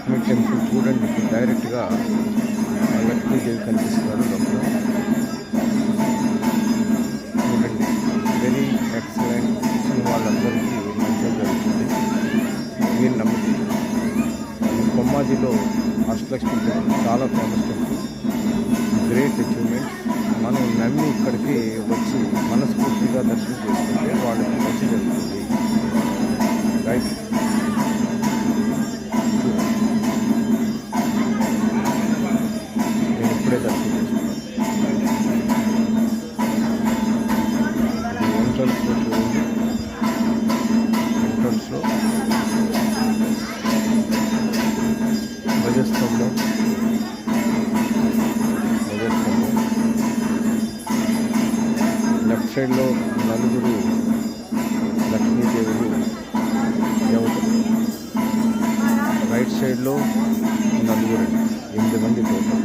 Lakshmi temple చూడండి, డైరెక్ట్గా లక్ష్మీదేవి కనిపిస్తున్నారు లోపల. చూడండి, వెరీ ఎక్సలెంట్. వాళ్ళందరికీ మంచిగా జరుగుతుంది. మీరు నమ్మితే కొమ్మాదిలో అష్టలక్ష్మి టెంపుల్ చాలా ఫేమస్ టెంపుల్, గ్రేట్ అచీవ్మెంట్. మనం నమ్మి ఇక్కడికి వచ్చి మనస్ఫూర్తిగా దర్శనం చేసుకుంటే వాళ్ళకి మంచి జరుగుతుంది. రైట్, నేను ఇప్పుడే దర్శనం చేసుకున్నాను. ఎంట్రన్స్లో చూడండి, ఎంట్రన్స్లో ధ్వజస్తంభం, లెఫ్ట్ సైడ్లో నలుగురు లక్ష్మీదేవులు దేవతలు, రైట్ సైడ్లో నలుగురు, 8 మంది టోటల్.